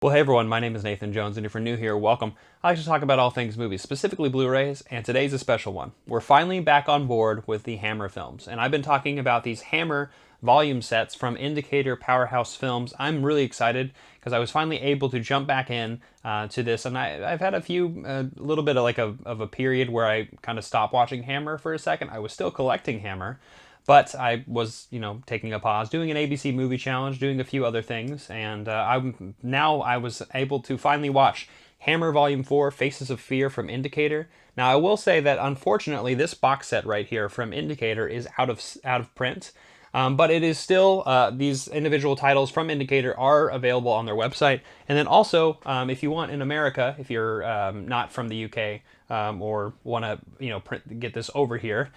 Well, hey everyone, my name is Nathan Jones, and if you're new here, welcome. I like to talk about all things movies, specifically Blu-rays, and today's a special one. We're finally back on board with the Hammer films, and I've been talking about these Hammer volume sets from Indicator Powerhouse Films. I'm really excited because I was finally able to jump back in to this, and I've had a little bit of a period where I kind of stopped watching Hammer for a second. I was still collecting Hammer, but I was, taking a pause, doing an ABC movie challenge, doing a few other things, and I was able to finally watch Hammer Volume 4, Faces of Fear from Indicator. Now, I will say that unfortunately, this box set right here from Indicator is out of print. But it is still, these individual titles from Indicator are available on their website. And then also, if you want in America, if you're not from the UK or want to, get this over here,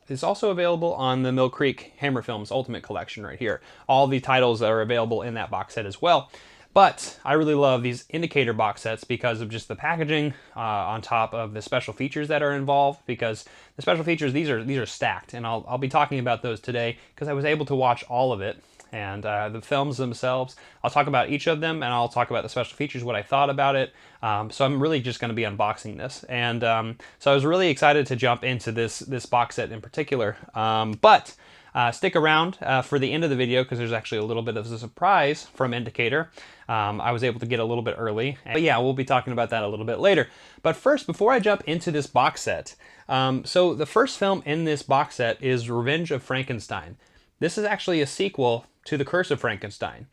it's also available on the Mill Creek Hammer Films Ultimate Collection right here. All the titles are available in that box set as well. But I really love these Indicator box sets because of just the packaging on top of the special features that are involved. Because the special features, these are stacked, and I'll be talking about those today because I was able to watch all of it. And the films themselves, I'll talk about each of them, and I'll talk about the special features, what I thought about it. So I'm really just going to be unboxing this, and so I was really excited to jump into this box set in particular. But stick around for the end of the video because there's actually a little bit of a surprise from Indicator. I was able to get a little bit early, but yeah, we'll be talking about that a little bit later. But first, before I jump into this box set, so the first film in this box set is Revenge of Frankenstein. This is actually a sequel to The Curse of Frankenstein.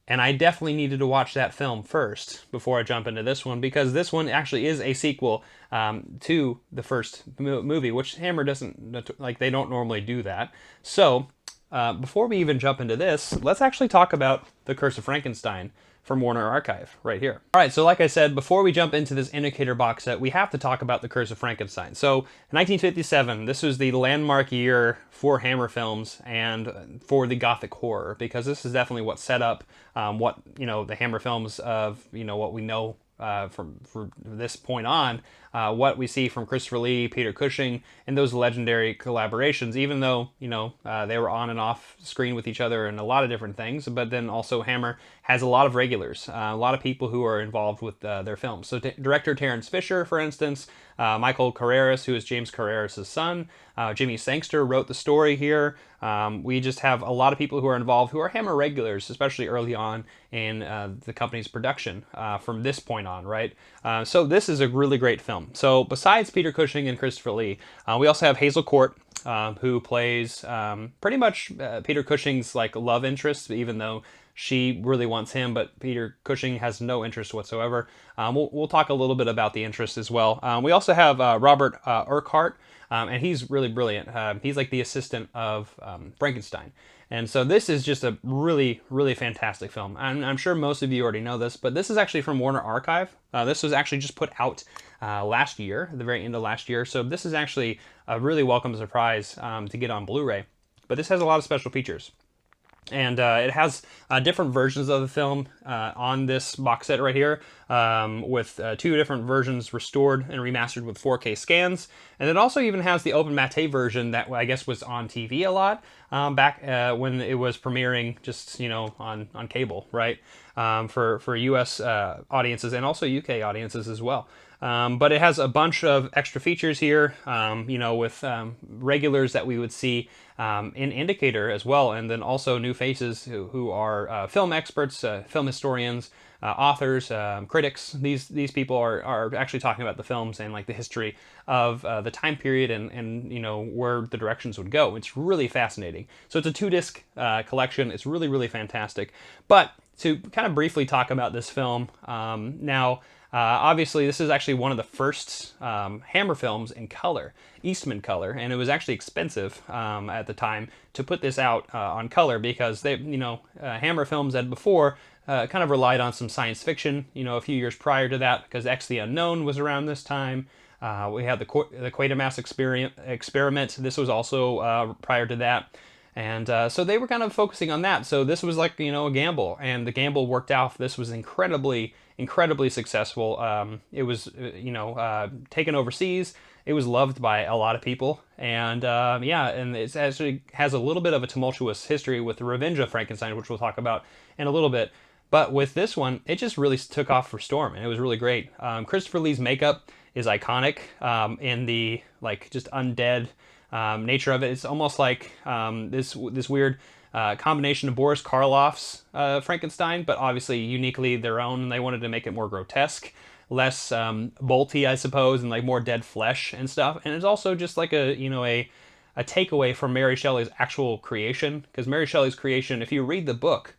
And I definitely needed to watch that film first before I jump into this one, because this one actually is a sequel to the first movie, which Hammer doesn't, they don't normally do that. So, before we even jump into this, let's actually talk about The Curse of Frankenstein from Warner Archive right here. All right, so like I said, before we jump into this Indicator box set, we have to talk about The Curse of Frankenstein. So, in 1957, this was the landmark year for Hammer films and for the gothic horror, because this is definitely what set up what, the Hammer films of, what we know from this point on, what we see from Christopher Lee, Peter Cushing, and those legendary collaborations, even though, they were on and off screen with each other and a lot of different things, but then also Hammer has a lot of regulars, a lot of people who are involved with their films. So director Terence Fisher, for instance, Michael Carreras, who is James Carreras' son, Jimmy Sangster wrote the story here. We just have a lot of people who are involved who are Hammer regulars, especially early on in the company's production from this point on, right? So this is a really great film. So besides Peter Cushing and Christopher Lee, we also have Hazel Court, who plays pretty much Peter Cushing's love interest, even though she really wants him, but Peter Cushing has no interest whatsoever. We'll talk a little bit about the interest as well. We also have Robert Urquhart, and he's really brilliant. He's like the assistant of Frankenstein. And so this is just a really, really fantastic film. I'm sure most of you already know this, but this is actually from Warner Archive. This was actually just put out last year, the very end of last year. So this is actually a really welcome surprise to get on Blu-ray. But this has a lot of special features. And it has different versions of the film on this box set right here, with two different versions restored and remastered with 4K scans. And it also even has the open matte version that I guess was on TV a lot back when it was premiering just, on cable, right? For US audiences and also UK audiences as well. But it has a bunch of extra features here, with regulars that we would see in Indicator as well, and then also new faces who are film experts, film historians, authors, critics. These people are actually talking about the films and the history of the time period and where the directions would go. It's really fascinating. So it's a 2-disc collection. It's really, really fantastic. But to kind of briefly talk about this film now. Obviously, this is actually one of the first Hammer films in color, Eastman color, and it was actually expensive at the time to put this out on color because they, Hammer films had before kind of relied on some science fiction, a few years prior to that, because X the Unknown was around this time. We had the Quatermass experiment. This was also prior to that. And so they were kind of focusing on that. So this was a gamble, and the gamble worked out. This was incredibly successful. It was, taken overseas. It was loved by a lot of people. And and it actually has a little bit of a tumultuous history with the Revenge of Frankenstein, which we'll talk about in a little bit. But with this one, it just really took off for Storm, and it was really great. Christopher Lee's makeup is iconic in the like just undead nature of it. It's almost like this weird combination of Boris Karloff's Frankenstein, but obviously uniquely their own, and they wanted to make it more grotesque, less bolty, I suppose, and like more dead flesh and stuff. And it's also just like a takeaway from Mary Shelley's actual creation, because Mary Shelley's creation, if you read the book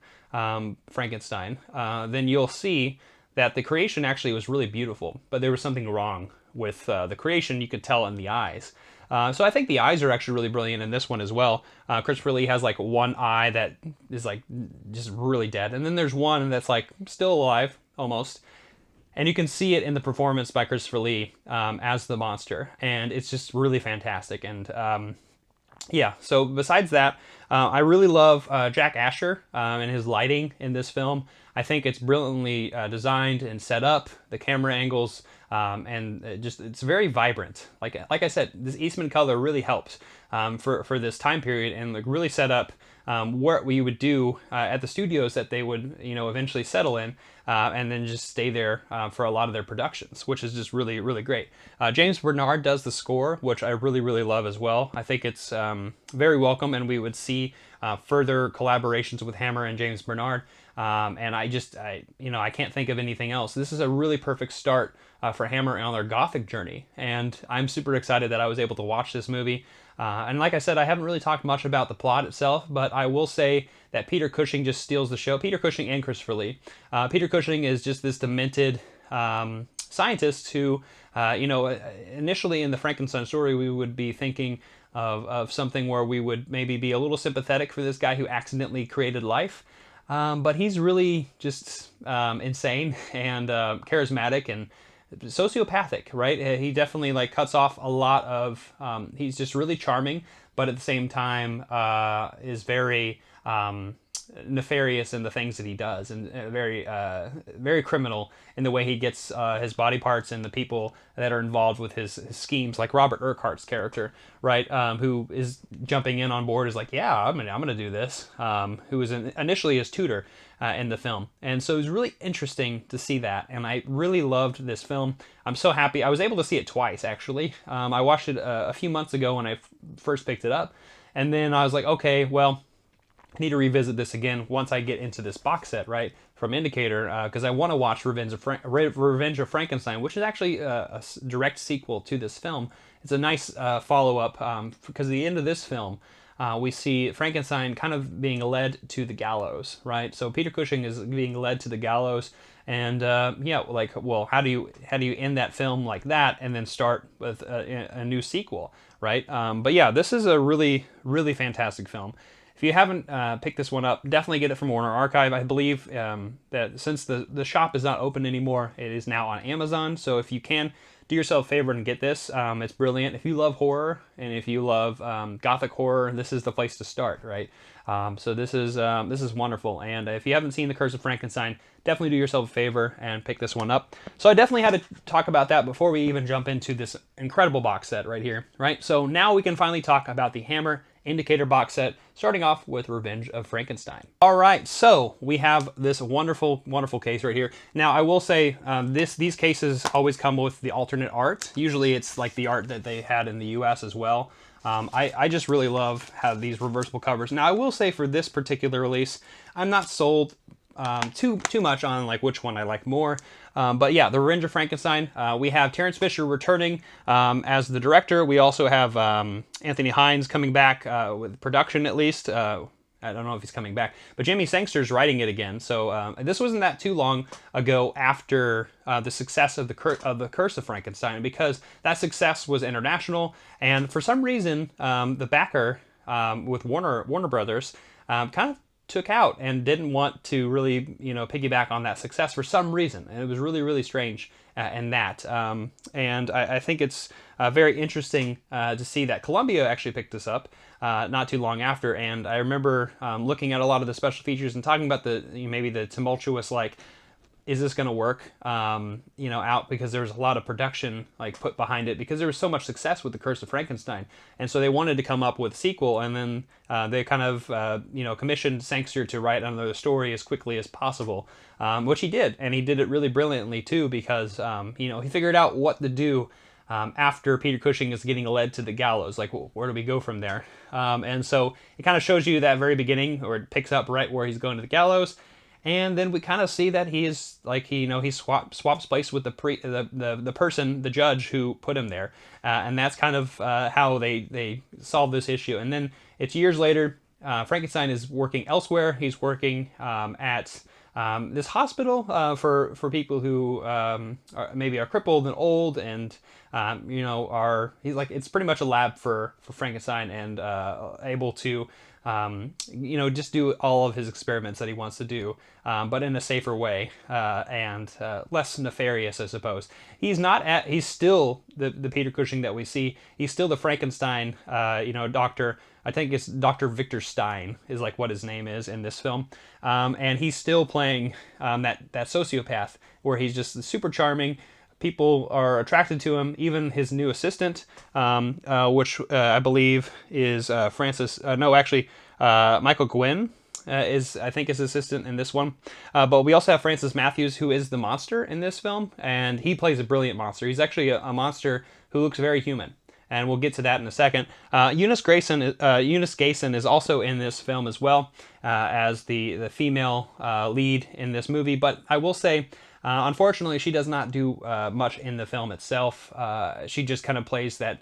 Frankenstein, then you'll see that the creation actually was really beautiful, but there was something wrong with the creation. You could tell in the eyes. So I think the eyes are actually really brilliant in this one as well. Christopher Lee has like one eye that is like just really dead, and then there's one that's like still alive almost. And you can see it in the performance by Christopher Lee as the monster, and it's just really fantastic. And yeah, so besides that, I really love Jack Asher and his lighting in this film. I think it's brilliantly designed and set up, the camera angles, and it's very vibrant. Like I said, this Eastman color really helps for this time period, and like really set up what we would do at the studios that they would eventually settle in, and then just stay there for a lot of their productions, which is just really, really great. James Bernard does the score, which I really, really love as well. I think it's very welcome, and we would see further collaborations with Hammer and James Bernard. And I can't think of anything else. This is a really perfect start for Hammer on their gothic journey, and I'm super excited that I was able to watch this movie. And like I said, I haven't really talked much about the plot itself, but I will say that Peter Cushing just steals the show. Peter Cushing and Christopher Lee. Peter Cushing is just this demented scientist who, initially in the Frankenstein story, we would be thinking of something where we would maybe be a little sympathetic for this guy who accidentally created life. But he's really just insane and charismatic and sociopathic, right? He definitely like cuts off a lot of. He's just really charming, but at the same time is very nefarious in the things that he does, and very criminal in the way he gets his body parts and the people that are involved with his schemes, like Robert Urquhart's character, right, who is jumping in on board, is like, yeah, I'm gonna do this, who was initially his tutor in the film. And so it was really interesting to see that, and I really loved this film. I'm so happy. I was able to see it twice, actually. I watched it a few months ago when I first picked it up, and then I was like, okay, well, I need to revisit this again once I get into this box set, right, from Indicator, because I want to watch Revenge of Frankenstein, which is actually a direct sequel to this film. It's a nice follow-up, because at the end of this film, we see Frankenstein kind of being led to the gallows, right? So Peter Cushing is being led to the gallows, and yeah, like, well, how do you end that film like that and then start with a new sequel, right? But yeah, this is a really, really fantastic film. If you haven't picked this one up, definitely get it from Warner Archive. I believe that since the shop is not open anymore, it is now on Amazon. So if you can, do yourself a favor and get this. It's brilliant. If you love horror and if you love gothic horror, this is the place to start, right? So this is wonderful. And if you haven't seen The Curse of Frankenstein, definitely do yourself a favor and pick this one up. So I definitely had to talk about that before we even jump into this incredible box set right here, right? So now we can finally talk about the Hammer Indicator box set, starting off with Revenge of Frankenstein. All right, so we have this wonderful, wonderful case right here. Now, I will say these cases always come with the alternate art. Usually it's like the art that they had in the US as well. I just really love how these reversible covers. Now, I will say for this particular release, I'm not sold too much on like which one I like more. But yeah, The Revenge of Frankenstein, we have Terence Fisher returning as the director. We also have Anthony Hines coming back with production, at least. I don't know if he's coming back, but Jamie Sangster's writing it again. So this wasn't that too long ago after the success of the Curse of Frankenstein, because that success was international, and for some reason the backer with Warner Brothers kind of took out and didn't want to really, piggyback on that success for some reason. And it was really, really strange in that. And I think it's very interesting to see that Columbia actually picked this up not too long after. And I remember looking at a lot of the special features and talking about maybe the tumultuous, like, is this going to work, out, because there was a lot of production like put behind it because there was so much success with the Curse of Frankenstein, and so they wanted to come up with a sequel, and then they kind of commissioned Stecher to write another story as quickly as possible, which he did, and he did it really brilliantly too, because he figured out what to do. After Peter Cushing is getting led to the gallows, like, where do we go from there? And so it kind of shows you that very beginning, or it picks up right where he's going to the gallows, and then we kind of see that he is like he swaps place with the person, the judge who put him there, and that's kind of how they solve this issue. And then it's years later. Frankenstein is working elsewhere. He's working at this hospital for people who maybe are crippled and old, and he's like, it's pretty much a lab for Frankenstein, and able to just do all of his experiments that he wants to do, but in a safer way, and less nefarious, I suppose. He's still the Peter Cushing that we see. He's still the Frankenstein, doctor. I think it's Dr. Victor Stein is like what his name is in this film. And he's still playing that sociopath, where he's just super charming. People are attracted to him, even his new assistant, which I believe is Michael Gwynn is, I think, his assistant in this one. But we also have Francis Matthews, who is the monster in this film, and he plays a brilliant monster. He's actually a monster who looks very human, and we'll get to that in a second. Eunice Gayson is also in this film as well, as the female lead in this movie. But I will say, unfortunately, she does not do much in the film itself. She just kind of plays that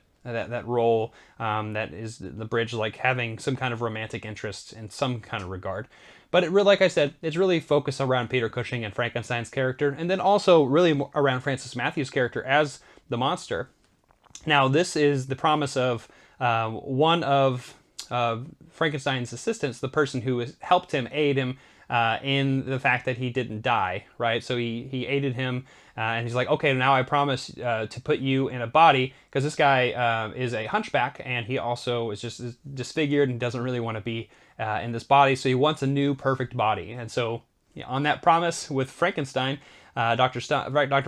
role that is the bridge, like having some kind of romantic interest in some kind of regard. But like I said, it's really focused around Peter Cushing and Frankenstein's character, and then also really around Francis Matthews' character as the monster. Now, this is the promise of one of Frankenstein's assistants, the person who has helped him, aid him in the fact that he didn't die, right? So he aided him, and he's like, okay, now I promise to put you in a body, because this guy is a hunchback, and he also is just disfigured and doesn't really want to be in this body, so he wants a new perfect body. And so on that promise with Frankenstein, Dr.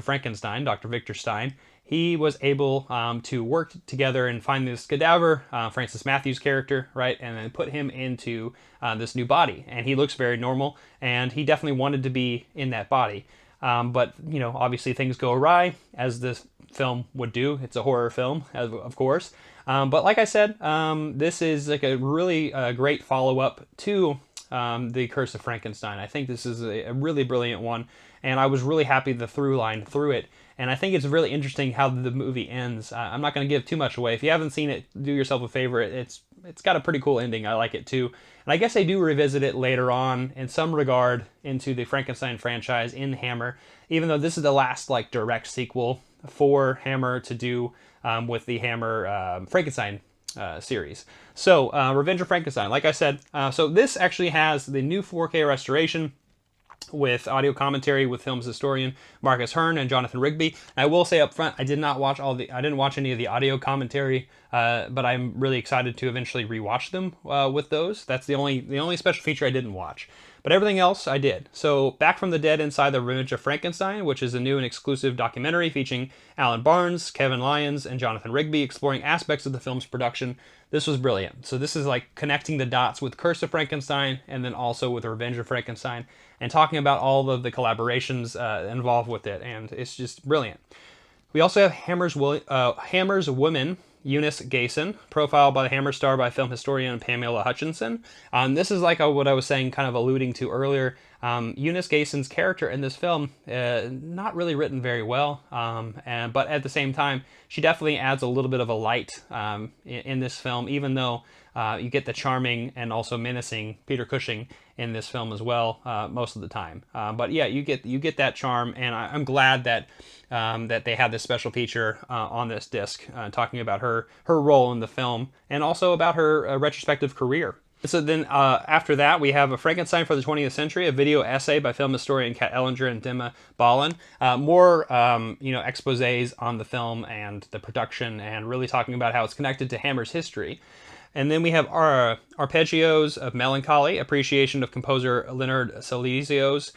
Frankenstein, Dr. Victor Stein, he was able to work together and find this cadaver, Francis Matthews' character, right, and then put him into this new body. And he looks very normal, and he definitely wanted to be in that body. But, obviously things go awry, as this film would do. It's a horror film, of course. But like I said, this is like a really great follow-up to the Curse of Frankenstein. I think this is a really brilliant one, and I was really happy the through line through it. And I think it's really interesting how the movie ends. I'm not going to give too much away. If you haven't seen it, do yourself a favor. It's got a pretty cool ending. I like it too. And I guess they do revisit it later on in some regard into the Frankenstein franchise in Hammer, even though this is the last direct sequel for Hammer to do with the Hammer Frankenstein series. So Revenge of Frankenstein, like I said, so this actually has the new 4K restoration with audio commentary with films historian Marcus Hearn and Jonathan Rigby. And I will say up front, I didn't watch any of the audio commentary, but I'm really excited to eventually rewatch them with those. That's the only special feature I didn't watch. But everything else I did. So Back from the Dead Inside the Revenge of Frankenstein, which is a new and exclusive documentary featuring Alan Barnes, Kevin Lyons, and Jonathan Rigby, exploring aspects of the film's production. This was brilliant. So this is like connecting the dots with Curse of Frankenstein and then also with Revenge of Frankenstein, and talking about all of the collaborations involved with it, and it's just brilliant. We also have Hammer's woman, Eunice Gayson, profiled by the Hammer star by film historian Pamela Hutchinson. This is like what I was saying, kind of alluding to earlier. Eunice Gayson's character in this film, not really written very well, but at the same time, she definitely adds a little bit of a light in this film, even though you get the charming and also menacing Peter Cushing in this film as well most of the time. But yeah, you get that charm, and I'm glad that they had this special feature on this disc talking about her role in the film, and also about her retrospective career. So then after that, we have A Frankenstein for the 20th Century, a video essay by film historian Kat Ellinger and Dima Balin. More exposés on the film and the production, and really talking about how it's connected to Hammer's history. And then we have our Arpeggios of Melancholy, appreciation of composer Leonard Salesios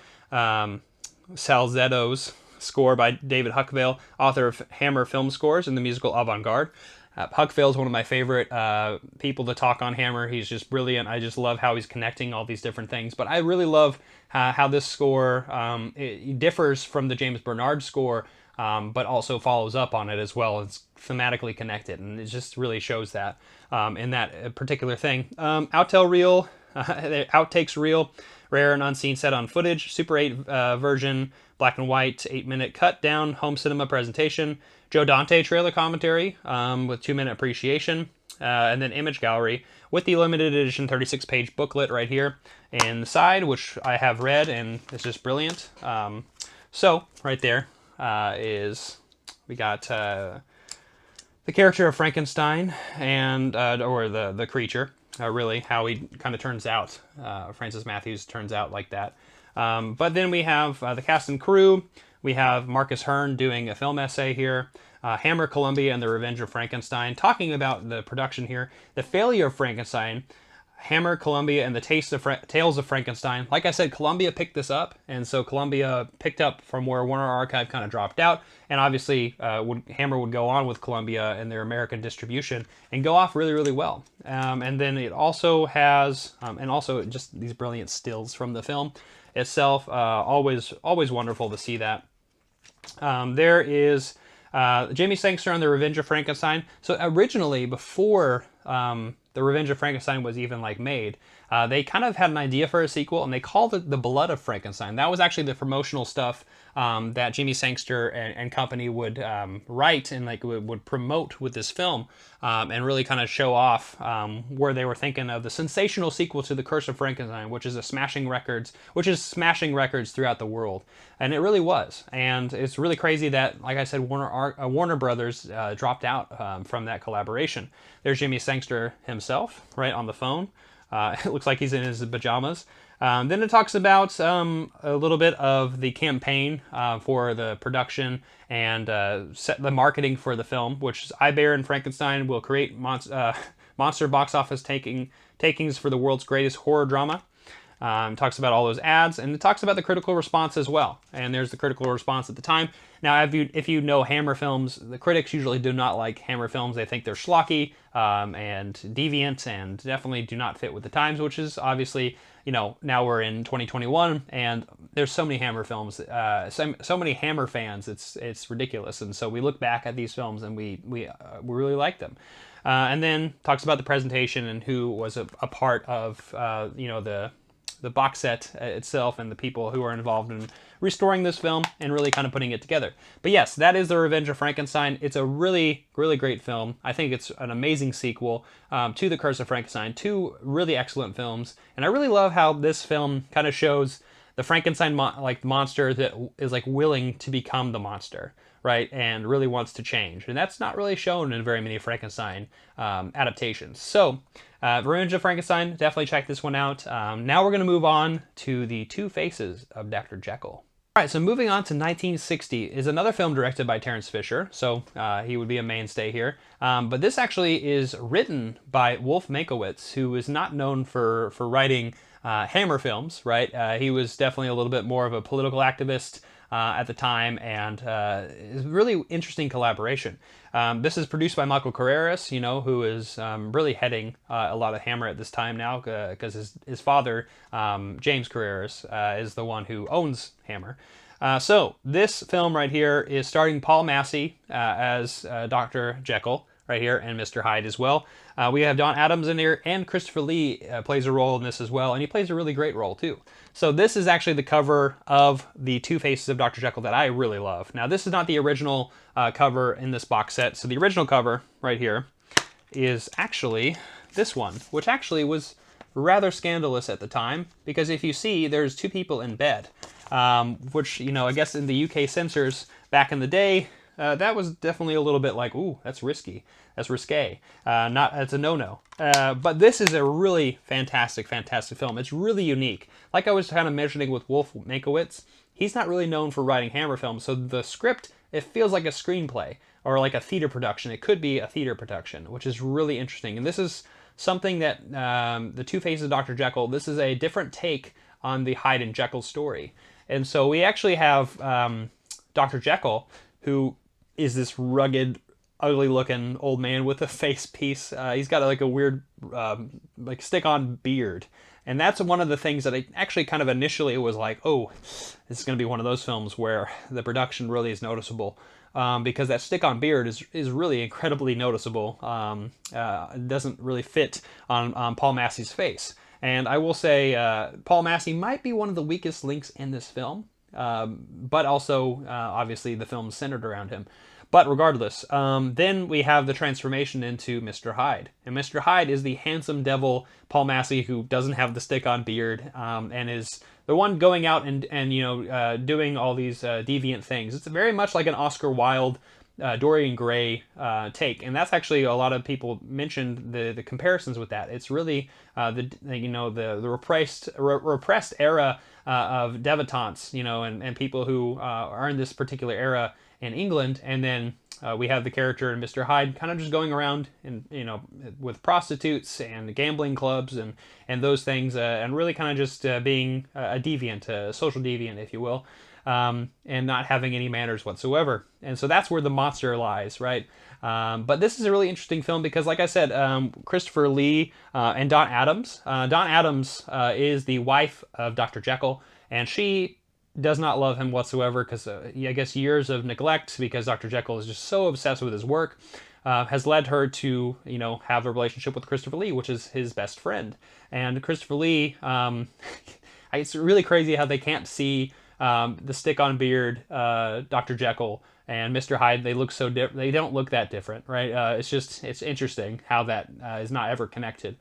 Salzetto's score by David Huckvale, author of Hammer film scores and the musical Avant-Garde. Huckvale is one of my favorite people to talk on Hammer. He's just brilliant. I just love how he's connecting all these different things. But I really love how this score it differs from the James Bernard score, but also follows up on it as well. It's thematically connected, and it just really shows that in that particular thing. Outtakes reel, rare and unseen set on footage, Super 8 version, black and white, 8-minute cut down, home cinema presentation, Joe Dante trailer commentary with 2-minute appreciation, and then image gallery with the limited edition 36-page booklet right here in the side, which I have read, and it's just brilliant. So right there is we got the character of Frankenstein and or the creature, really how he kind of turns out. Francis Matthews turns out like that. But then we have the cast and crew. We have Marcus Hearn doing a film essay here. Hammer, Columbia, and the Revenge of Frankenstein, talking about the production here. The failure of Frankenstein, Hammer, Columbia, and the Tales of Frankenstein. Like I said, Columbia picked this up, and so Columbia picked up from where Warner Archive kind of dropped out, and obviously Hammer would go on with Columbia and their American distribution and go off really, really well. And then it also has, and also just these brilliant stills from the film itself. Always wonderful to see that. There is Jamie Sangster on the Revenge of Frankenstein. So originally, before the Revenge of Frankenstein was even made, they kind of had an idea for a sequel, and they called it The Blood of Frankenstein. That was actually the promotional stuff that Jamie Sangster and company would write and would promote with this film, and really kind of show off where they were thinking of the sensational sequel to The Curse of Frankenstein, which is smashing records throughout the world. And it really was. And it's really crazy that, like I said, Warner Brothers dropped out from that collaboration. There's Jimmy Sangster himself, right on the phone. It looks like he's in his pajamas. Then it talks about a little bit of the campaign for the production and the marketing for the film, which is I Bear and Frankenstein will create monster box office takings for the world's greatest horror drama. Talks about all those ads, and it talks about the critical response as well. And there's the critical response at the time. Now, if you know Hammer films, the critics usually do not like Hammer films. They think they're schlocky and deviant, and definitely do not fit with the times, which is obviously, now we're in 2021, and there's so many Hammer films, so many Hammer fans. It's ridiculous. And so we look back at these films, and we really like them. And then talks about the presentation and who was a part of the box set itself and the people who are involved in restoring this film and really kind of putting it together. But yes, that is The Revenge of Frankenstein. It's a really, really great film. I think it's an amazing sequel to The Curse of Frankenstein, two really excellent films. And I really love how this film kind of shows the Frankenstein monster that is willing to become the monster, right? And really wants to change. And that's not really shown in very many Frankenstein adaptations. So, Revenge of Frankenstein, definitely check this one out. Now we're going to move on to The Two Faces of Dr. Jekyll. All right, so moving on to 1960 is another film directed by Terence Fisher, so he would be a mainstay here. But this actually is written by Wolf Mankiewicz, who is not known for writing Hammer films, right? He was definitely a little bit more of a political activist at the time, and it's a really interesting collaboration. This is produced by Michael Carreras, who is really heading a lot of Hammer at this time now, because his father, James Carreras, is the one who owns Hammer. So this film right here is starring Paul Massey as Dr. Jekyll, right here, and Mr. Hyde as well. We have Don Adams in here, and Christopher Lee plays a role in this as well, and he plays a really great role too. So this is actually the cover of The Two Faces of Dr. Jekyll that I really love. Now, this is not the original cover in this box set. So the original cover right here is actually this one, which actually was rather scandalous at the time, because if you see, there's two people in bed, which, I guess in the UK censors back in the day, that was definitely a little bit ooh, that's risky. That's risque. It's a no-no. But this is a really fantastic film. It's really unique. Like I was kind of mentioning with Wolf Mankiewicz, he's not really known for writing Hammer films, so the script, it feels like a screenplay or like a theater production. It could be a theater production, which is really interesting. And this is something that The Two Faces of Dr. Jekyll, this is a different take on the Hyde and Jekyll story. And so we actually have Dr. Jekyll, who is this rugged, ugly-looking old man with a face piece. He's got like a weird, like stick-on beard. And that's one of the things that I actually kind of initially was like, oh, this is going to be one of those films where the production really is noticeable. Because that stick-on beard is really incredibly noticeable. It doesn't really fit on Paul Massey's face. And I will say Paul Massey might be one of the weakest links in this film, but also obviously the film's centered around him. But regardless, then we have the transformation into Mr. Hyde. And Mr. Hyde is the handsome devil Paul Massey who doesn't have the stick-on beard and is the one going out and doing all these deviant things. It's very much like an Oscar Wilde, Dorian Gray take, and that's actually a lot of people mentioned the comparisons with that. It's really the repressed era of debutantes, and people who are in this particular era in England, and then we have the character in Mr. Hyde kind of just going around and with prostitutes and gambling clubs and those things, and really kind of just being a deviant, a social deviant, if you will, and not having any manners whatsoever. And so that's where the monster lies, right? But this is a really interesting film because, like I said, Christopher Lee and Dawn Adams. Dawn Adams is the wife of Dr. Jekyll, and she does not love him whatsoever because I guess years of neglect, because Dr. Jekyll is just so obsessed with his work, has led her to have a relationship with Christopher Lee, which is his best friend. And Christopher Lee, it's really crazy how they can't see the stick-on beard Dr. Jekyll and Mr. Hyde. They look so different. They don't look that different, right? It's interesting how that is not ever connected.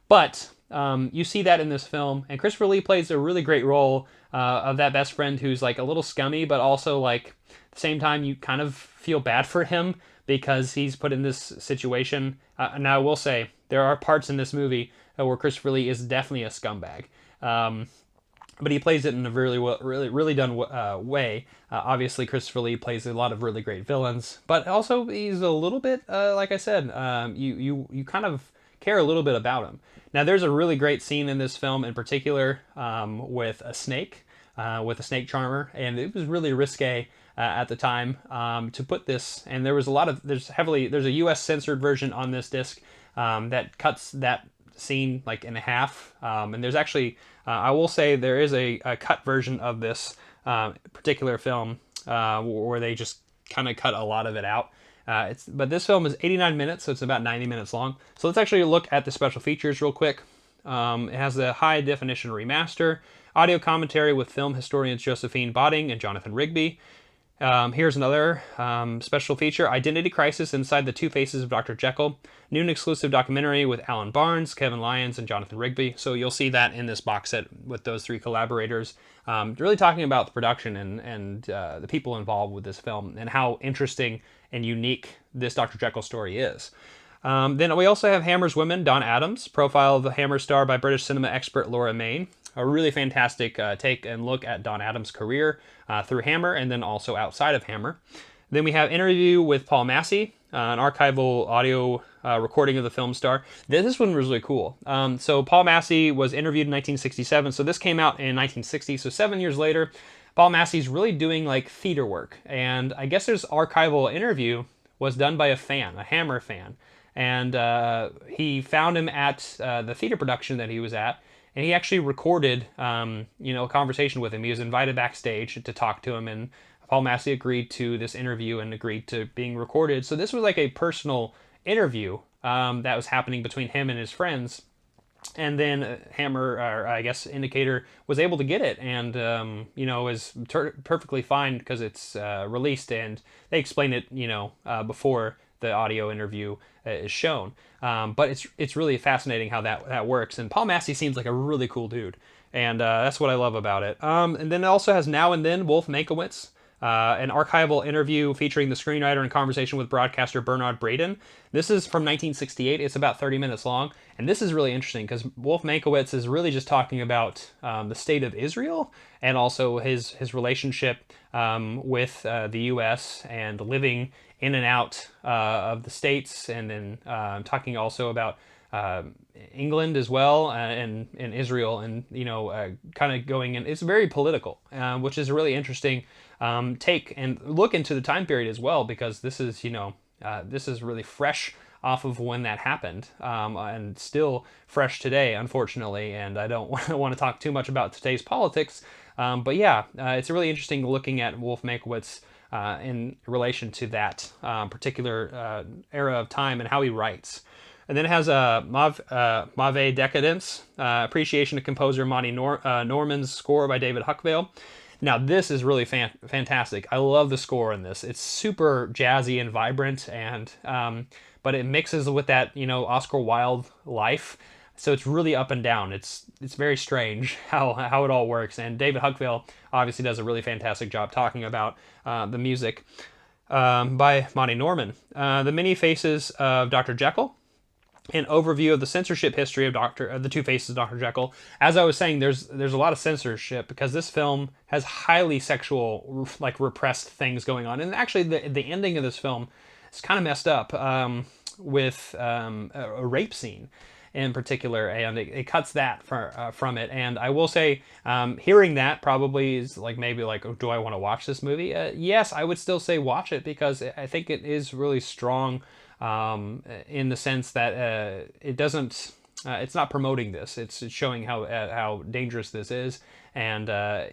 But you see that in this film, and Christopher Lee plays a really great role of that best friend who's like a little scummy, but also like at the same time you kind of feel bad for him because he's put in this situation. Now I will say there are parts in this movie where Christopher Lee is definitely a scumbag, but he plays it in a really done way. Obviously, Christopher Lee plays a lot of really great villains, but also he's a little bit like I said, you kind of care a little bit about him. Now, there's a really great scene in this film, in particular, with a snake charmer, and it was really risque at the time to put this. And there's a U.S. censored version on this disc that cuts that scene like in half. And there's actually, I will say, there is a cut version of this particular film where they just kind of cut a lot of it out. But this film is 89 minutes, so it's about 90 minutes long. So let's actually look at the special features real quick. It has the high definition remaster, audio commentary with film historians Josephine Botting and Jonathan Rigby. Here's another special feature, Identity Crisis Inside the Two Faces of Dr. Jekyll, new and exclusive documentary with Alan Barnes, Kevin Lyons, and Jonathan Rigby. So you'll see that in this box set with those three collaborators, really talking about the production and the people involved with this film and how interesting and unique this Dr. Jekyll story is. Then we also have Hammer's Women, Dawn Adams, profile of the Hammer star by British cinema expert Laura Main. A really fantastic take and look at Dawn Adams' career through Hammer and then also outside of Hammer. Then we have interview with Paul Massey, an archival audio recording of the film star. This one was really cool. So Paul Massey was interviewed in 1967, so this came out in 1960, so 7 years later. Paul Massey's really doing like theater work, and I guess this archival interview was done by a fan, a Hammer fan, and he found him at the theater production that he was at, and he actually recorded a conversation with him. He was invited backstage to talk to him, and Paul Massey agreed to this interview and agreed to being recorded. So this was like a personal interview that was happening between him and his friends. And then Hammer, or I guess Indicator, was able to get it, and is perfectly fine because it's released, and they explain it, before the audio interview is shown. But it's really fascinating how that works. And Paul Massey seems like a really cool dude, and that's what I love about it. And then it also has Now and Then, Wolf Mankiewicz. An archival interview featuring the screenwriter and conversation with broadcaster Bernard Braden. This is from 1968. It's about 30 minutes long. And this is really interesting because Wolf Mankiewicz is really just talking about the state of Israel and also his relationship with the U.S. and living in and out of the states. And then talking also about England as well, and Israel, and kind of going in. It's very political, which is a really interesting take and look into the time period as well, because this is this is really fresh off of when that happened, and still fresh today, unfortunately. And I don't want to talk too much about today's politics, but yeah, it's really interesting looking at Wolf Makowitz in relation to that particular era of time and how he writes. And then it has a Mauve Decadence, appreciation of composer Monty Norman's score by David Huckvale. Now this is really fantastic. I love the score in this. It's super jazzy and vibrant, and but it mixes with that Oscar Wilde life. So it's really up and down. It's very strange how it all works. And David Huckvale obviously does a really fantastic job talking about the music by Monty Norman. The Many Faces of Dr. Jekyll. An overview of the censorship history of the Two Faces of Dr. Jekyll. As I was saying, there's a lot of censorship because this film has highly sexual, repressed things going on. And actually, the ending of this film is kind of messed up with a rape scene in particular, and it cuts that from it. And I will say, hearing that probably is maybe do I want to watch this movie? Yes, I would still say watch it, because I think it is really strong. In the sense that it doesn't, it's not promoting this. It's showing how dangerous this is, and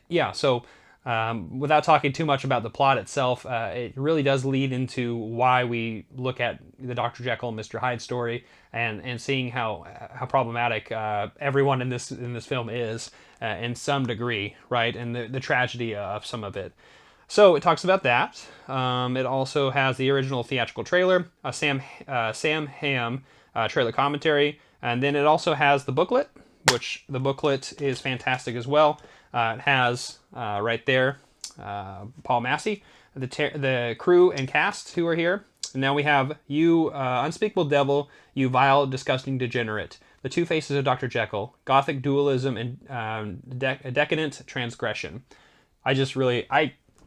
yeah. So without talking too much about the plot itself, it really does lead into why we look at the Dr. Jekyll and Mr. Hyde story, and seeing how problematic everyone in this film is in some degree, right? And the tragedy of some of it. So it talks about that. It also has the original theatrical trailer, a Sam Hamm trailer commentary, and then it also has the booklet, which the booklet is fantastic as well. It has right there Paul Massey, the crew and cast who are here. And now we have you, unspeakable devil, you vile, disgusting degenerate. The Two Faces of Dr. Jekyll, gothic dualism and decadent transgression.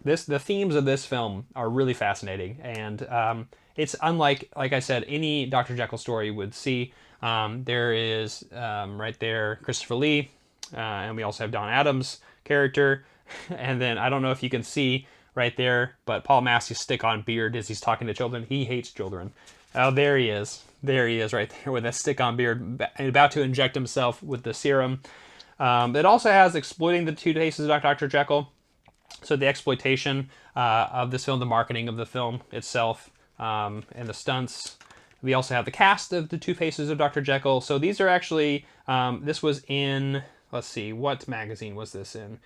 The themes of this film are really fascinating, and it's unlike, like I said, any Dr. Jekyll story you would see. There is right there Christopher Lee, and we also have Don Adams' character, and then I don't know if you can see right there, but Paul Massey's stick-on beard as he's talking to children. He hates children. Oh, there he is. There he is right there with that stick-on beard, about to inject himself with the serum. It also has exploiting the Two Faces of Dr. Jekyll. So the exploitation of this film, the marketing of the film itself, and the stunts. We also have the cast of the Two Faces of Dr. Jekyll. So these are actually, this was in, let's see, what magazine was this in?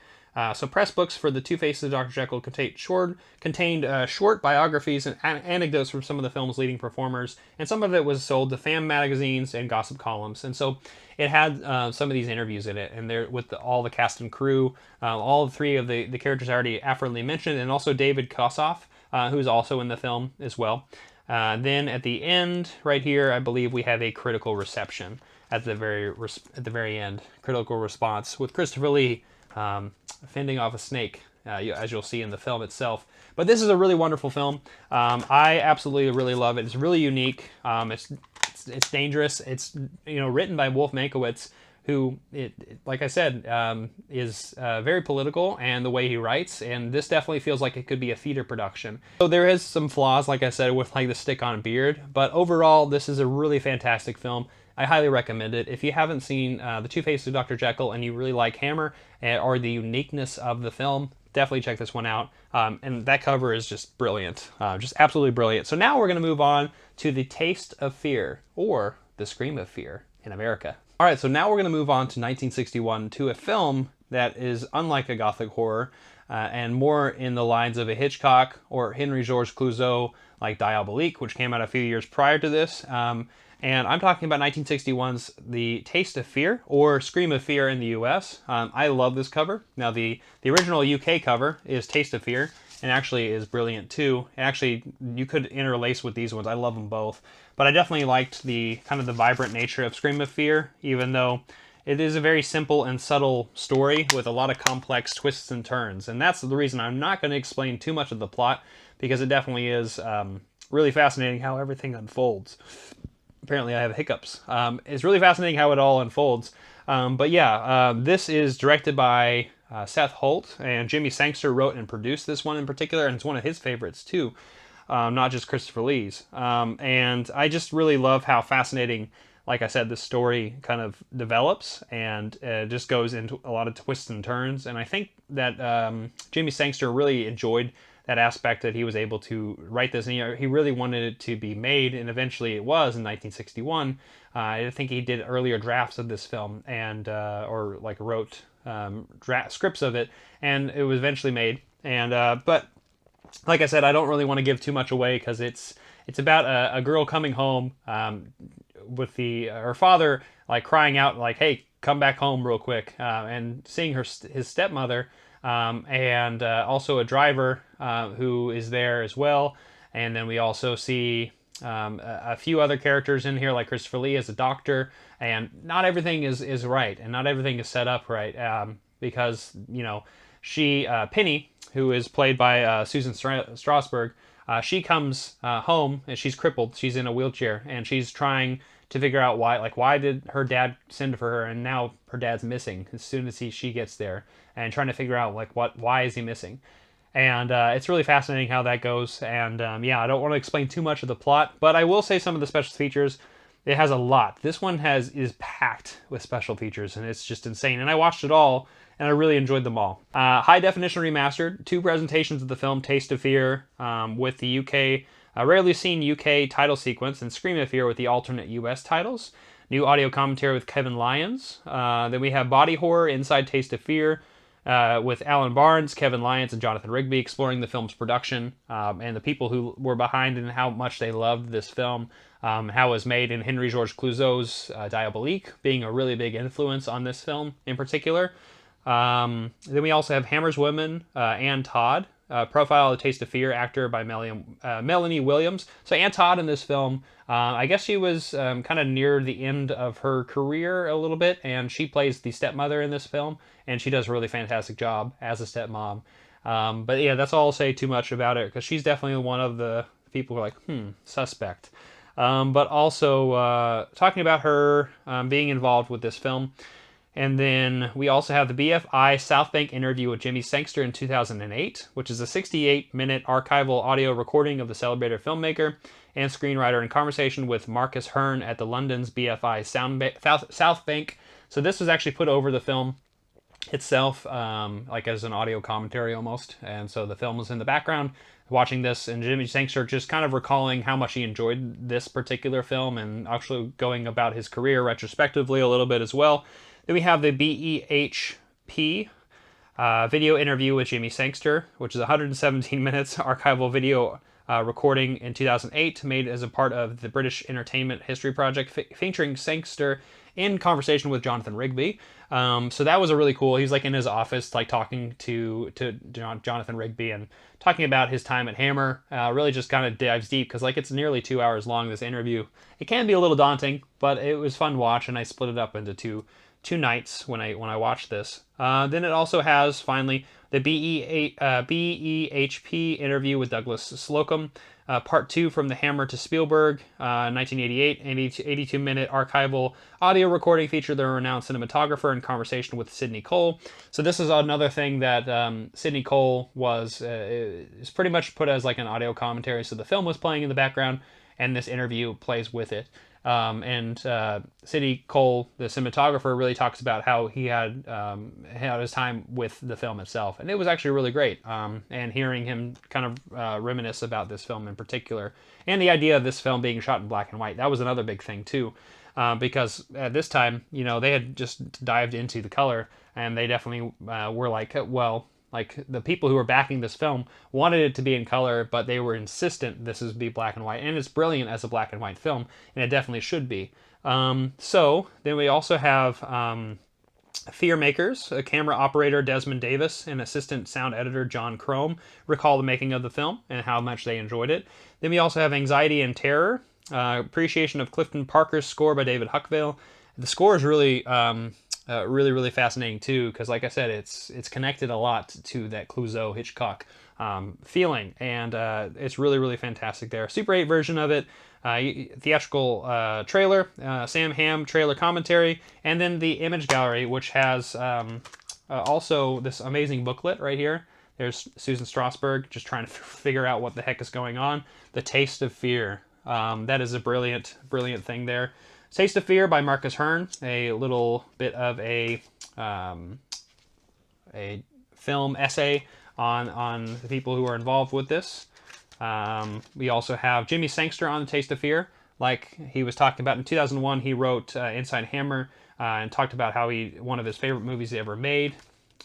So press books for the Two Faces of Dr. Jekyll contained short biographies and anecdotes from some of the film's leading performers, and some of it was sold to fan magazines and gossip columns. And so it had some of these interviews in it, and there with all the cast and crew, all three of the characters I already affirmatively mentioned, and also David Kossoff, who's also in the film as well. Then at the end, right here, I believe we have a critical reception at the very end. Critical response with Christopher Lee fending off a snake, as you'll see in the film itself. But this is a really wonderful film. I absolutely really love it. It's really unique. It's dangerous. It's written by Wolf Makowitz, who, like I said, is very political, and the way he writes, and this definitely feels like it could be a theater production. So there is some flaws, like I said, with the stick-on beard, but overall, this is a really fantastic film. I highly recommend it. If you haven't seen The Two Faces of Dr. Jekyll and you really like Hammer or the uniqueness of the film, definitely check this one out. And that cover is just brilliant, just absolutely brilliant. So now we're going to move on to The Taste of Fear, or The Scream of Fear in America. All right, so now we're going to move on to 1961, to a film that is unlike a Gothic horror and more in the lines of a Hitchcock or Henry Georges Clouzot, like Diabolique, which came out a few years prior to this. And I'm talking about 1961's The Taste of Fear, or Scream of Fear in the US. I love this cover. Now, the original UK cover is Taste of Fear, and actually is brilliant too. Actually, you could interlace with these ones. I love them both. But I definitely liked the kind of the vibrant nature of Scream of Fear, even though it is a very simple and subtle story with a lot of complex twists and turns. And that's the reason I'm not going to explain too much of the plot, because it definitely is really fascinating how everything unfolds. Apparently I have hiccups. It's really fascinating how it all unfolds. But yeah, this is directed by Seth Holt, and Jimmy Sangster wrote and produced this one in particular, and it's one of his favorites too, not just Christopher Lee's. And I just really love how fascinating, like I said, this story kind of develops, and just goes into a lot of twists and turns. And I think that Jimmy Sangster really enjoyed that aspect, that he was able to write this, and he really wanted it to be made, and eventually it was in 1961. I think he did earlier drafts of this film, and or like wrote scripts of it, and it was eventually made. And but like I said, I don't really want to give too much away, because it's about a girl coming home with her father like crying out like, "Hey, come back home real quick," and seeing his stepmother. And also a driver who is there as well. And then we also see a few other characters in here, like Christopher Lee as a doctor. And not everything is right, and not everything is set up right, because, Penny, who is played by Susan Strasberg, she comes home, and she's crippled. She's in a wheelchair, and she's trying to figure out why did her dad send for her, and now her dad's missing as soon as she gets there, and trying to figure out why is he missing. And it's really fascinating how that goes. And I don't want to explain too much of the plot, but I will say some of the special features. It has a lot. This one is packed with special features, and it's just insane. And I watched it all, and I really enjoyed them all. High definition remastered, 2 presentations of the film Taste of Fear with the UK, rarely seen UK title sequence, and Scream of Fear with the alternate US titles. New audio commentary with Kevin Lyons. Then we have Body Horror Inside Taste of Fear with Alan Barnes, Kevin Lyons, and Jonathan Rigby, exploring the film's production and the people who were behind and how much they loved this film, how it was made, and Henry Georges Clouzot's Diabolique being a really big influence on this film in particular. Then we also have Hammer's Women, Ann Todd, profile of Taste of Fear, actor by Melanie Williams. So Ann Todd in this film, I guess she was kind of near the end of her career a little bit, and she plays the stepmother in this film, and she does a really fantastic job as a stepmom. But yeah, that's all I'll say too much about it, because she's definitely one of the people who are like, suspect. But also talking about her being involved with this film. And then we also have the BFI South Bank interview with Jimmy Sangster in 2008, which is a 68-minute archival audio recording of the celebrated filmmaker and screenwriter in conversation with Marcus Hearn at the London's BFI South Bank. So this was actually put over the film itself, like as an audio commentary almost. And so the film was in the background watching this, and Jimmy Sangster just kind of recalling how much he enjoyed this particular film, and actually going about his career retrospectively a little bit as well. Then we have the BEHP video interview with Jimmy Sangster, which is 117 minutes archival video recording in 2008, made as a part of the British Entertainment History Project, featuring Sangster in conversation with Jonathan Rigby. So that was a really cool. He's like in his office, like talking to Jonathan Rigby and talking about his time at Hammer. Really just kind of dives deep, because like it's nearly 2 hours long, this interview. It can be a little daunting, but it was fun to watch, and I split it up into two nights when I watched this. Then it also has, finally, the BEHP interview with Douglas Slocum, part 2 from the Hammer to Spielberg, 1988, 82-minute archival audio recording featured the renowned cinematographer in conversation with Sidney Cole. So this is another thing that Sidney Cole is pretty much put as like an audio commentary. So the film was playing in the background, and this interview plays with it. And Sidney Cole, the cinematographer, really talks about how he had his time with the film itself, and it was actually really great. And hearing him kind of reminisce about this film in particular, and the idea of this film being shot in black and white, that was another big thing too, because at this time, they had just dived into the color, and they definitely were like, well, like the people who were backing this film wanted it to be in color, but they were insistent this would be black and white, and it's brilliant as a black and white film, and it definitely should be. So then we also have Fear Makers, a camera operator Desmond Davis and assistant sound editor John Crome recall the making of the film and how much they enjoyed it. Then we also have Anxiety and Terror, appreciation of Clifton Parker's score by David Huckvale. The score is really really fascinating too, because like I said, it's connected a lot to that Clouzot Hitchcock feeling, and it's really, really fantastic there. Super 8 version of it, theatrical trailer, Sam Hamm trailer commentary, and then the image gallery, which has also this amazing booklet right here. There's Susan Strasberg just trying to figure out what the heck is going on. The Taste of Fear. That is a brilliant, brilliant thing there. Taste of Fear by Marcus Hearn, a little bit of a film essay on the people who are involved with this. We also have Jimmy Sangster on The Taste of Fear. Like he was talking about in 2001, he wrote Inside Hammer and talked about how one of his favorite movies he ever made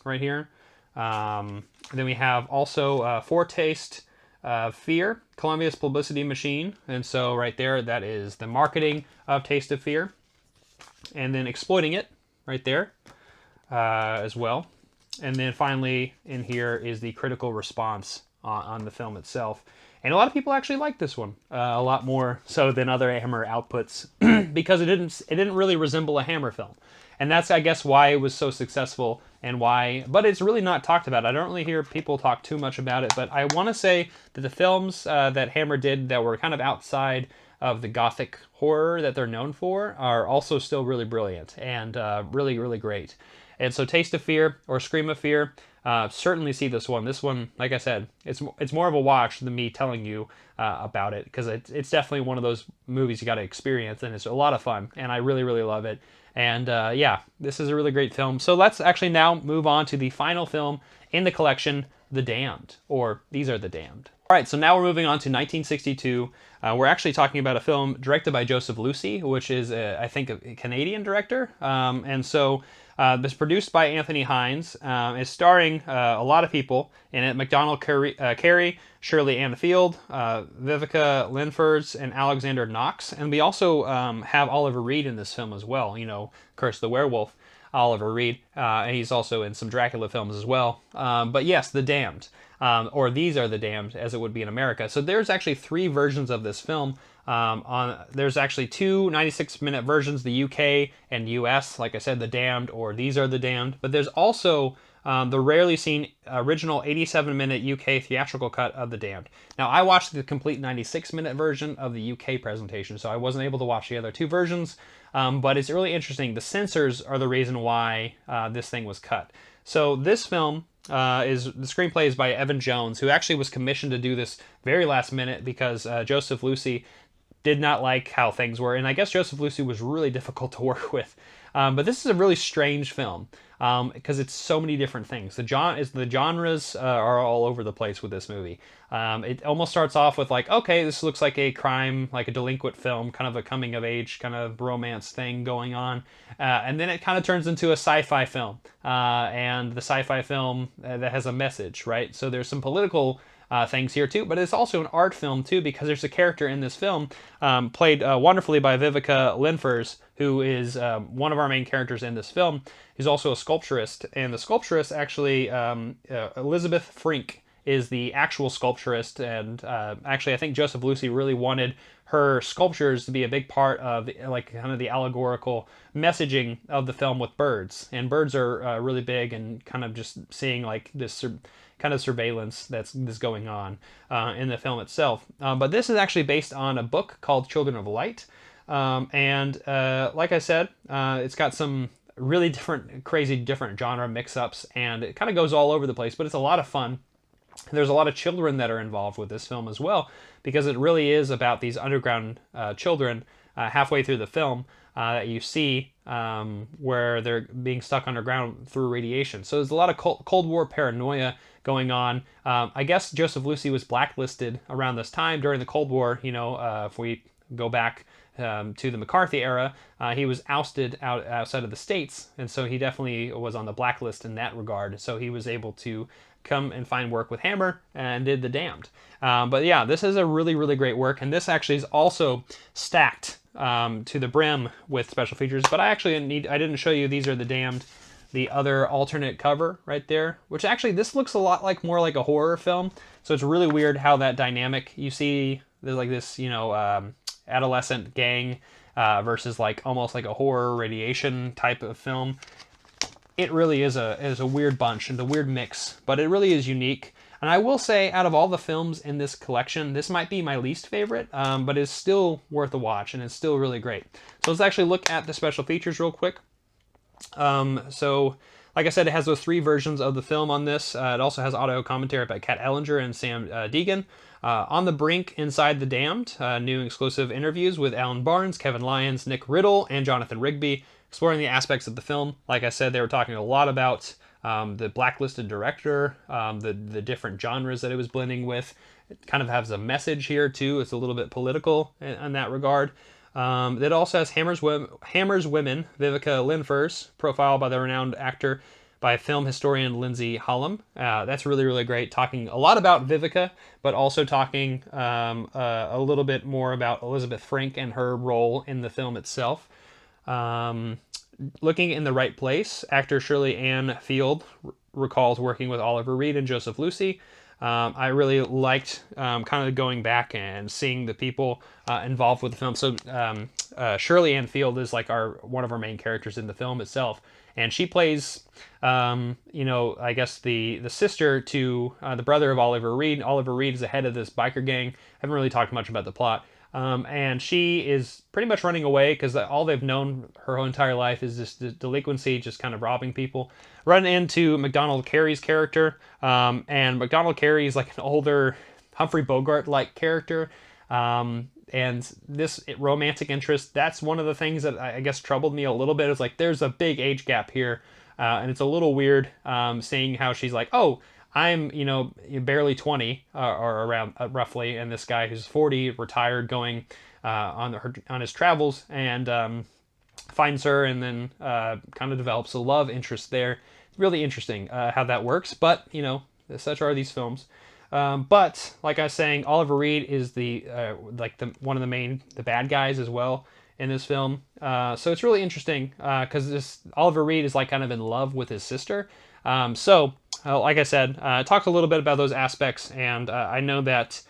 right here. Then we have also Foretaste of Fear, Columbia's publicity machine. And so right there, that is the marketing of Taste of Fear. And then Exploiting It right there as well. And then finally in here is the critical response on the film itself. And a lot of people actually like this one a lot more so than other Hammer outputs because it didn't really resemble a Hammer film. And that's, I guess, why it was so successful and why... But it's really not talked about. I don't really hear people talk too much about it. But I want to say that the films that Hammer did that were kind of outside of the gothic horror that they're known for are also still really brilliant and really, really great. And so Taste of Fear or Scream of Fear, certainly see this one. This one, like I said, it's more of a watch than me telling you about it because it's definitely one of those movies you got to experience, and it's a lot of fun, and I really, really love it. And yeah, this is a really great film. So let's actually now move on to the final film in the collection, The Damned, or These Are the Damned. All right, so now we're moving on to 1962. We're actually talking about a film directed by Joseph Lucy, which is, I think, a Canadian director. And so this produced by Anthony Hines, is starring a lot of people in it. MacDonald Carey, Shirley Ann Field, Vivica Linfors, and Alexander Knox. And we also have Oliver Reed in this film as well. You know, Curse the Werewolf, Oliver Reed. And he's also in some Dracula films as well. But yes, The Damned. Or These Are the Damned, as it would be in America. So there's actually 3 versions of this film. There's actually 2 96-minute versions, the UK and US, like I said, The Damned or These Are the Damned. But there's also the rarely seen original 87-minute UK theatrical cut of The Damned. Now, I watched the complete 96-minute version of the UK presentation, so I wasn't able to watch the other 2 versions, but it's really interesting. The censors are the reason why this thing was cut. So this film... the screenplay is by Evan Jones, who actually was commissioned to do this very last minute because Joseph Lucy did not like how things were, and I guess Joseph Lucy was really difficult to work with. But this is a really strange film because it's so many different things. The genres are all over the place with this movie. It almost starts off with like, okay, this looks like a crime, like a delinquent film, kind of a coming of age kind of romance thing going on. And then it kind of turns into a sci-fi film. And the sci-fi film that has a message, right? So there's some political things here too, but it's also an art film too because there's a character in this film played wonderfully by Vivica Linfors, who is one of our main characters in this film. He's also a sculpturist, and the sculpturist actually, Elizabeth Frink, is the actual sculpturist, and actually I think Joseph Lucy really wanted her sculptures to be a big part of like kind of the allegorical messaging of the film with birds, and birds are really big and kind of just seeing like this kind of surveillance that's going on in the film itself. But this is actually based on a book called Children of Light, and like I said, it's got some really crazy different genre mix-ups, and it kind of goes all over the place, but it's a lot of fun. There's a lot of children that are involved with this film as well, because it really is about these underground children halfway through the film that you see where they're being stuck underground through radiation. So there's a lot of Cold War paranoia going on. I guess Joseph Lucy was blacklisted around this time during the Cold War. You know, if we go back to the McCarthy era, he was ousted outside of the States, and so he definitely was on the blacklist in that regard. So he was able to come and find work with Hammer and did The Damned. But yeah, this is a really, really great work, and this actually is also stacked to the brim with special features. But I didn't show you These Are the Damned, the other alternate cover right there, which actually this looks a lot more like a horror film. So it's really weird how that dynamic, you see there's like this, you know, adolescent gang versus like almost like a horror radiation type of film. It really is a weird bunch and a weird mix, but it really is unique. And I will say, out of all the films in this collection, this might be my least favorite, but it's still worth a watch, and it's still really great. So let's actually look at the special features real quick. So, like I said, it has those 3 versions of the film on this. It also has audio commentary by Kat Ellinger and Sam Deegan. On the Brink, Inside the Damned, new exclusive interviews with Alan Barnes, Kevin Lyons, Nick Riddle, and Jonathan Rigby, exploring the aspects of the film. Like I said, they were talking a lot about the blacklisted director, the different genres that it was blending with. It kind of has a message here, too. It's a little bit political in that regard. It also has Hammer's Women, Vivica Linfors, profiled by the renowned actor by film historian Lindsay Hallam. That's really, really great, talking a lot about Vivica, but also talking a little bit more about Elizabeth Frank and her role in the film itself. Looking in the Right Place, actor Shirley Ann Field recalls working with Oliver Reed and Joseph Lucy. I really liked kind of going back and seeing the people involved with the film. So Shirley Ann Field is like one of our main characters in the film itself, and she plays, I guess the sister to the brother of Oliver Reed. Oliver Reed is the head of this biker gang. I haven't really talked much about the plot. And she is pretty much running away because all they've known her whole entire life is this delinquency, just kind of robbing people. Run into McDonald Carey's character, and McDonald Carey is like an older Humphrey Bogart-like character. And this romantic interest, that's one of the things that I guess troubled me a little bit. Is like there's a big age gap here, and it's a little weird seeing how she's like, oh, I'm, barely 20 or around roughly, and this guy who's 40, retired, going on his travels, and finds her, and then kind of develops a love interest there. It's really interesting how that works, but such are these films. But like I was saying, Oliver Reed is one of the bad guys as well in this film. So it's really interesting because Oliver Reed is like kind of in love with his sister. Like I said, talked a little bit about those aspects, and I know that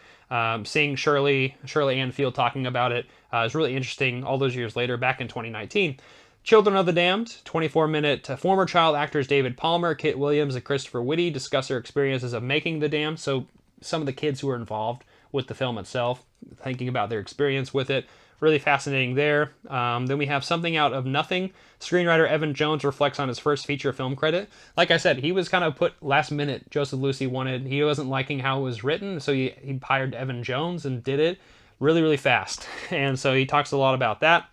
seeing Shirley Ann Field talking about it is really interesting all those years later, back in 2019. Children of the Damned, 24-minute former child actors David Palmer, Kit Williams, and Christopher Whitty discuss their experiences of making The Damned. So some of the kids who were involved with the film itself, thinking about their experience with it. Really fascinating there. Then we have Something Out of Nothing. Screenwriter Evan Jones reflects on his first feature film credit. Like I said, he was kind of put last minute. Joseph Lucy he wasn't liking how it was written, so he hired Evan Jones and did it really, really fast. And so he talks a lot about that.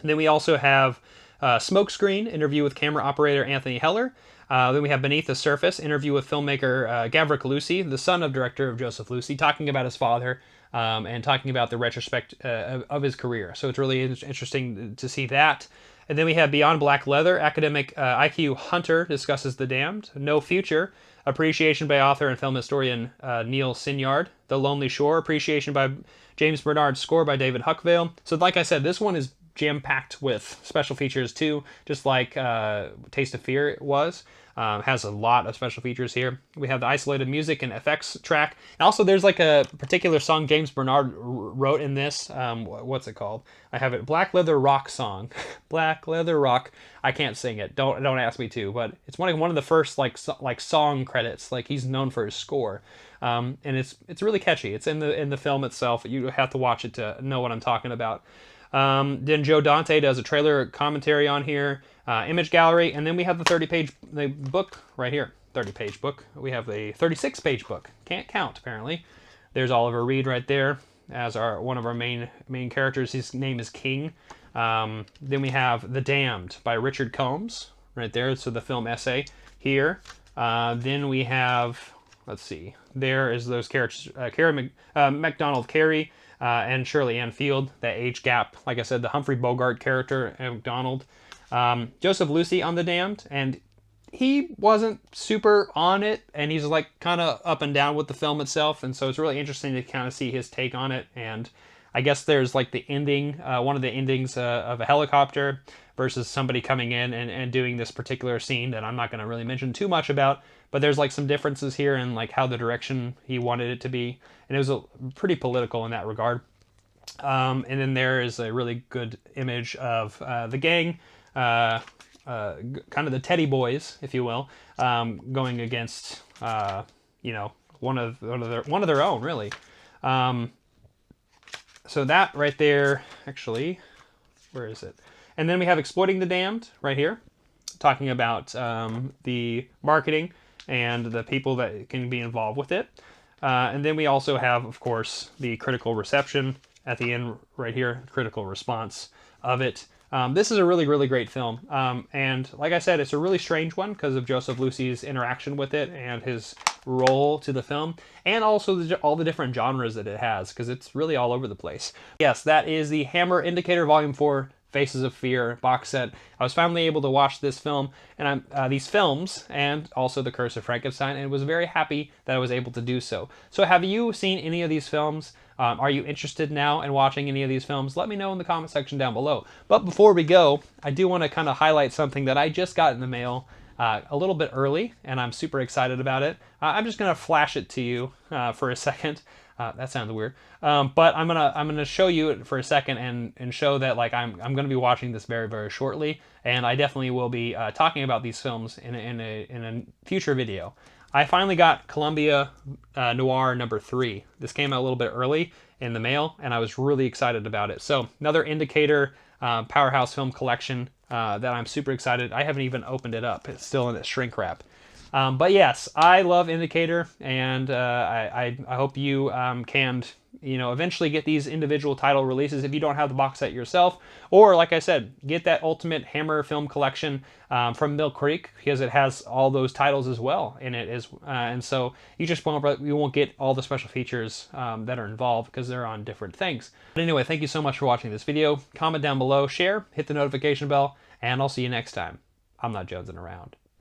And then we also have Smokescreen, interview with camera operator Anthony Heller. Then we have Beneath the Surface, interview with filmmaker Gavrik Lucy, the son of director of Joseph Lucy, talking about his father and talking about the retrospect of his career. So it's really interesting to see that. And then we have Beyond Black Leather, academic IQ Hunter discusses The Damned. No Future, appreciation by author and film historian Neil Sinyard. The Lonely Shore, appreciation by James Bernard, score by David Huckvale. So like I said, this one is jam-packed with special features too, just like Taste of Fear was. Has a lot of special features here. We have the isolated music and effects track. And also there's like a particular song James Bernard wrote in this. What's it called? I have it, Black Leather Rock song. Black Leather Rock. I can't sing it. Don't ask me to, but it's one of the first like song credits. Like he's known for his score. And it's really catchy. It's in the film itself. You have to watch it to know what I'm talking about. Then Joe Dante does a trailer commentary on here, image gallery, and then we have the 30-page book right here. 30-page book. We have a 36-page book. Can't count, apparently. There's Oliver Reed right there as one of our main characters. His name is King. Then we have The Damned by Richard Combs right there. So the film essay here. Then we have, let's see, there is those characters, MacDonald Carey, and Shirley Ann Field, that age gap. Like I said, the Humphrey Bogart character, MacDonald. Joseph Lucy on The Damned, and he wasn't super on it, and he's like kind of up and down with the film itself, and so it's really interesting to kind of see his take on it. And I guess there's like the ending, one of the endings of a helicopter versus somebody coming in and doing this particular scene that I'm not going to really mention too much about, but there's like some differences here in like how the direction he wanted it to be, and it was pretty political in that regard. And then there is a really good image of the gang, kind of the Teddy Boys, if you will, going against, one of their own, really. So that right there, actually, where is it? And then we have Exploiting the Damned right here, talking about the marketing and the people that can be involved with it. And then we also have, of course, the critical reception at the end right here, critical response of it. This is a really, really great film. And like I said, it's a really strange one because of Joseph Lucy's interaction with it and his role to the film, and also all the different genres that it has, because it's really all over the place. Yes, that is the Hammer Indicator Volume 4 Faces of Fear box set. I was finally able to watch this film and these films, and also The Curse of Frankenstein, and was very happy that I was able to do so. So have you seen any of these films? Are you interested now in watching any of these films? Let me know in the comment section down below. But before we go, I do want to kind of highlight something that I just got in the mail a little bit early, and I'm super excited about it. I'm just going to flash it to you for a second. That sounds weird, but I'm gonna show you it for a second and show that like I'm gonna be watching this very, very shortly, and I definitely will be talking about these films in a future video. I finally got Columbia Noir number 3. This came out a little bit early in the mail, and I was really excited about it. So another Indicator Powerhouse film collection that I'm super excited. I haven't even opened it up. It's still in its shrink wrap. But yes, I love Indicator, and I hope you can, eventually get these individual title releases if you don't have the box set yourself. Or, like I said, get that Ultimate Hammer film collection from Mill Creek, because it has all those titles as well in it. And so you won't get all the special features that are involved, because they're on different things. But anyway, thank you so much for watching this video. Comment down below, share, hit the notification bell, and I'll see you next time. I'm not jonesing around.